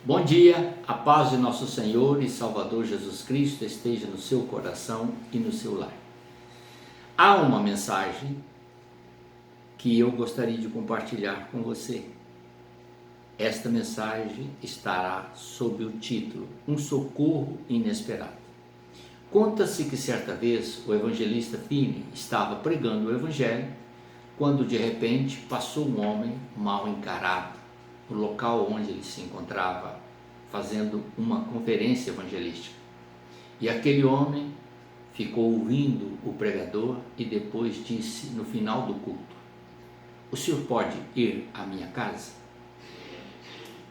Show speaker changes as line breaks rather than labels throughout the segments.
Bom dia, a paz de nosso Senhor e Salvador Jesus Cristo esteja no seu coração e no seu lar. Há uma mensagem que eu gostaria de compartilhar com você. Esta mensagem estará sob o título Um Socorro Inesperado. Conta-se que certa vez o evangelista Finney estava pregando o evangelho quando de repente passou um homem mal encarado no local onde ele se encontrava fazendo uma conferência evangelística. E aquele homem ficou ouvindo o pregador e depois disse no final do culto: "O senhor pode ir à minha casa?"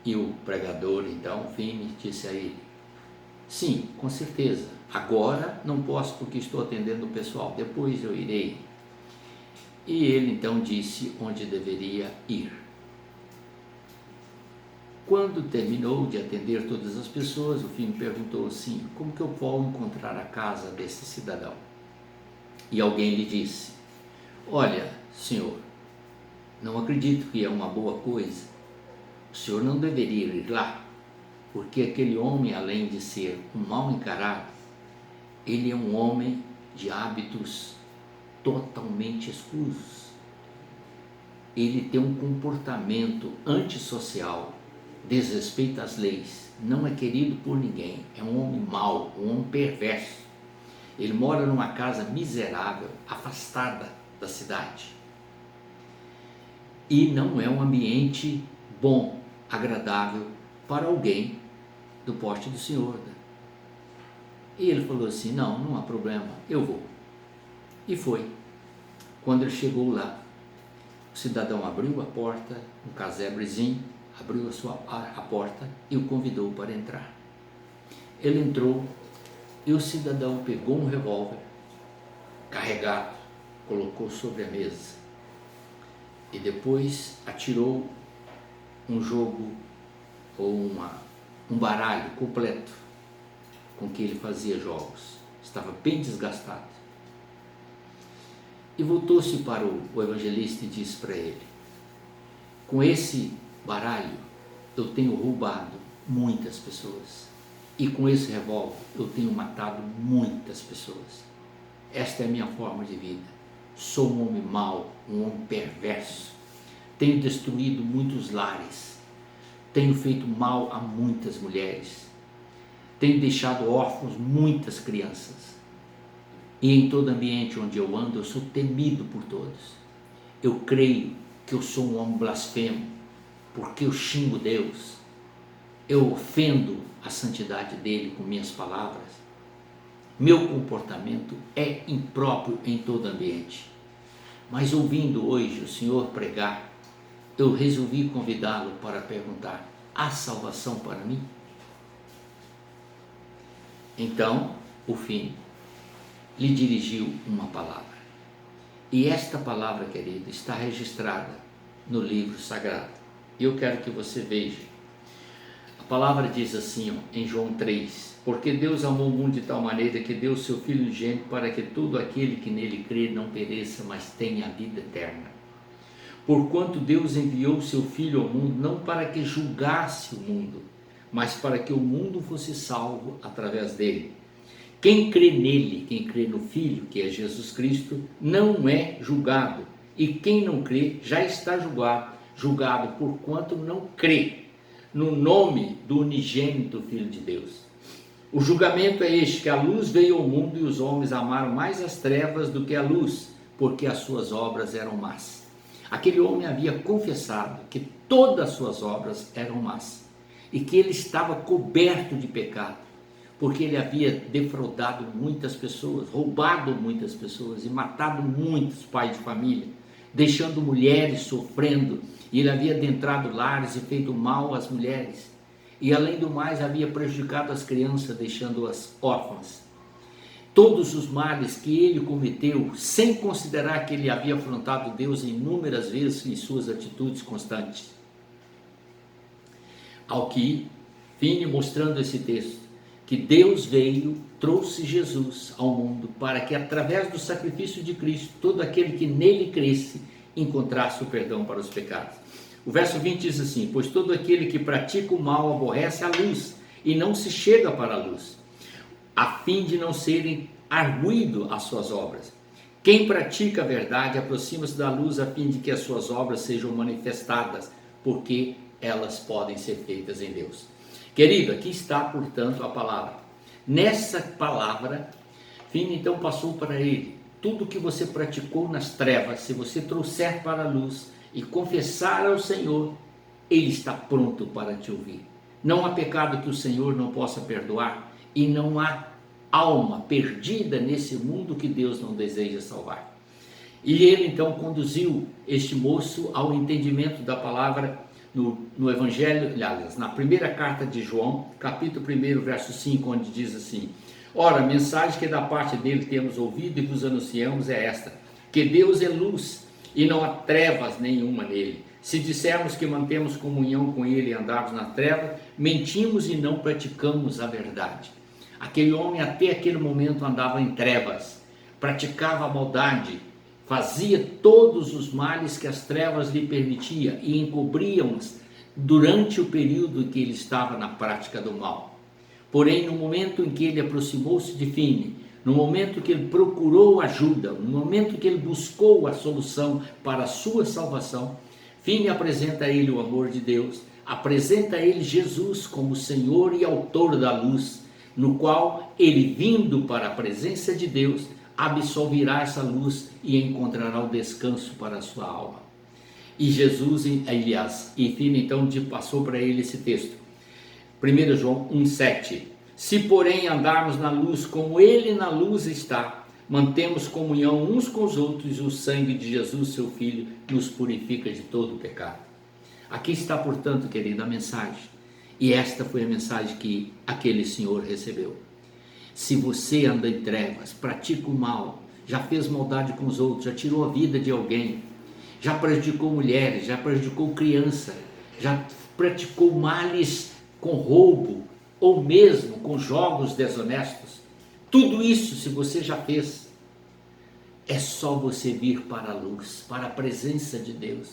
E o pregador, então, Finney, disse a ele: "Sim, com certeza. Agora não posso porque estou atendendo o pessoal. Depois eu irei." E ele então disse onde deveria ir. Quando terminou de atender todas as pessoas, o Finney perguntou assim: "Como que eu vou encontrar a casa desse cidadão?" E alguém lhe disse: "Olha, senhor, não acredito que é uma boa coisa. O senhor não deveria ir lá, porque aquele homem, além de ser um mal encarado, ele é um homem de hábitos totalmente escusos. Ele tem um comportamento antissocial, desrespeita as leis, não é querido por ninguém, é um homem mau, um homem perverso. Ele mora numa casa miserável, afastada da cidade. E não é um ambiente bom, agradável para alguém do porte do senhor." E ele falou assim: não há problema, eu vou." E foi. Quando ele chegou lá, o cidadão abriu a porta, um casebrezinho, abriu a porta e o convidou para entrar. Ele entrou e o cidadão pegou um revólver carregado, colocou sobre a mesa e depois atirou um jogo ou um baralho completo com que ele fazia jogos. Estava bem desgastado. E voltou-se para o evangelista e disse para ele: "Com esse baralho eu tenho roubado muitas pessoas, e com esse revólver eu tenho matado muitas pessoas. Esta é a minha forma de vida. Sou um homem mau, um homem perverso. Tenho destruído muitos lares, tenho feito mal a muitas mulheres, tenho deixado órfãos muitas crianças, e em todo ambiente onde eu ando eu sou temido por todos. Eu creio que eu sou um homem blasfemo, porque eu xingo Deus, eu ofendo a santidade dele com minhas palavras. Meu comportamento é impróprio em todo ambiente. Mas ouvindo hoje o senhor pregar, eu resolvi convidá-lo para perguntar: há salvação para mim?" Então o Finney lhe dirigiu uma palavra. E esta palavra, querido, está registrada no livro sagrado. E eu quero que você veja. A palavra diz assim, em João 3: "Porque Deus amou o mundo de tal maneira que deu o seu Filho unigênito para que todo aquele que nele crê não pereça, mas tenha a vida eterna. Porquanto Deus enviou o seu Filho ao mundo não para que julgasse o mundo, mas para que o mundo fosse salvo através dele. Quem crê nele, quem crê no Filho, que é Jesus Cristo, não é julgado. E quem não crê já está julgado porquanto não crê no nome do unigênito Filho de Deus. O julgamento é este, que a luz veio ao mundo e os homens amaram mais as trevas do que a luz, porque as suas obras eram más." Aquele homem havia confessado que todas as suas obras eram más e que ele estava coberto de pecado, porque ele havia defraudado muitas pessoas, roubado muitas pessoas e matado muitos pais de família, deixando mulheres sofrendo. E ele havia adentrado lares e feito mal às mulheres. E além do mais, havia prejudicado as crianças, deixando-as órfãs. Todos os males que ele cometeu, sem considerar que ele havia afrontado Deus inúmeras vezes em suas atitudes constantes. Ao que, Finney mostrando esse texto, que Deus veio, trouxe Jesus ao mundo para que através do sacrifício de Cristo, todo aquele que nele cresce, encontrasse o perdão para os pecados. O verso 20 diz assim: pois todo aquele que pratica o mal aborrece a luz e não se chega para a luz, a fim de não serem arguido as suas obras. Quem pratica a verdade aproxima-se da luz a fim de que as suas obras sejam manifestadas, porque elas podem ser feitas em Deus. Querido, aqui está, portanto, a palavra. Nessa palavra, Finney então passou para ele: tudo que você praticou nas trevas, se você trouxer para a luz e confessar ao Senhor, Ele está pronto para te ouvir. Não há pecado que o Senhor não possa perdoar, e não há alma perdida nesse mundo que Deus não deseja salvar. E ele então conduziu este moço ao entendimento da palavra no Evangelho, aliás, na primeira carta de João, capítulo 1, verso 5, onde diz assim: ora, a mensagem que da parte dele temos ouvido e vos anunciamos é esta, que Deus é luz e não há trevas nenhuma nele. Se dissermos que mantemos comunhão com ele e andarmos na treva, mentimos e não praticamos a verdade. Aquele homem até aquele momento andava em trevas, praticava a maldade, fazia todos os males que as trevas lhe permitiam e encobriam-os durante o período em que ele estava na prática do mal. Porém, no momento em que ele aproximou-se de Finney, no momento que ele procurou ajuda, no momento que ele buscou a solução para a sua salvação, Finney apresenta a ele o amor de Deus, apresenta a ele Jesus como Senhor e Autor da luz, no qual ele, vindo para a presença de Deus, absolverá essa luz e encontrará o descanso para a sua alma. E Jesus, aliás, e Finney então passou para ele esse texto, 1 João 1,7: se porém andarmos na luz como ele na luz está, mantemos comunhão uns com os outros, e o sangue de Jesus, seu Filho, nos purifica de todo o pecado. Aqui está, portanto, querido, a mensagem. E esta foi a mensagem que aquele senhor recebeu. Se você anda em trevas, pratica o mal, já fez maldade com os outros, já tirou a vida de alguém, já prejudicou mulheres, já prejudicou criança, já praticou males com roubo, ou mesmo com jogos desonestos, tudo isso, se você já fez, é só você vir para a luz, para a presença de Deus.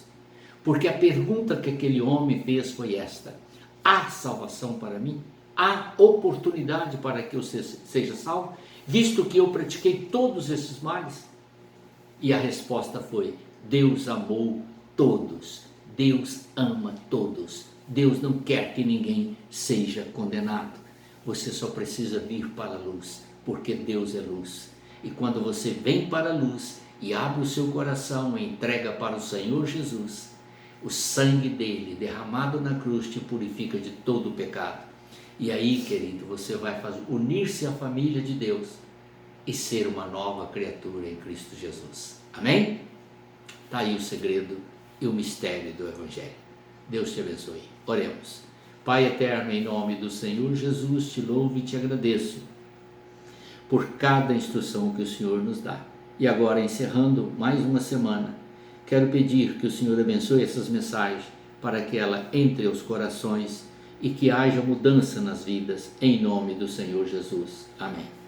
Porque a pergunta que aquele homem fez foi esta: há salvação para mim? Há oportunidade para que eu seja salvo, visto que eu pratiquei todos esses males? E a resposta foi: Deus amou todos, Deus ama todos, Deus não quer que ninguém seja condenado. Você só precisa vir para a luz, porque Deus é luz. E quando você vem para a luz e abre o seu coração e entrega para o Senhor Jesus, o sangue dele derramado na cruz te purifica de todo o pecado. E aí, querido, você vai unir-se à família de Deus e ser uma nova criatura em Cristo Jesus. Amém? Está aí o segredo e o mistério do Evangelho. Deus te abençoe. Oremos. Pai eterno, em nome do Senhor Jesus, te louvo e te agradeço por cada instrução que o Senhor nos dá. E agora, encerrando mais uma semana, quero pedir que o Senhor abençoe essas mensagens para que ela entre aos corações e que haja mudança nas vidas, em nome do Senhor Jesus. Amém.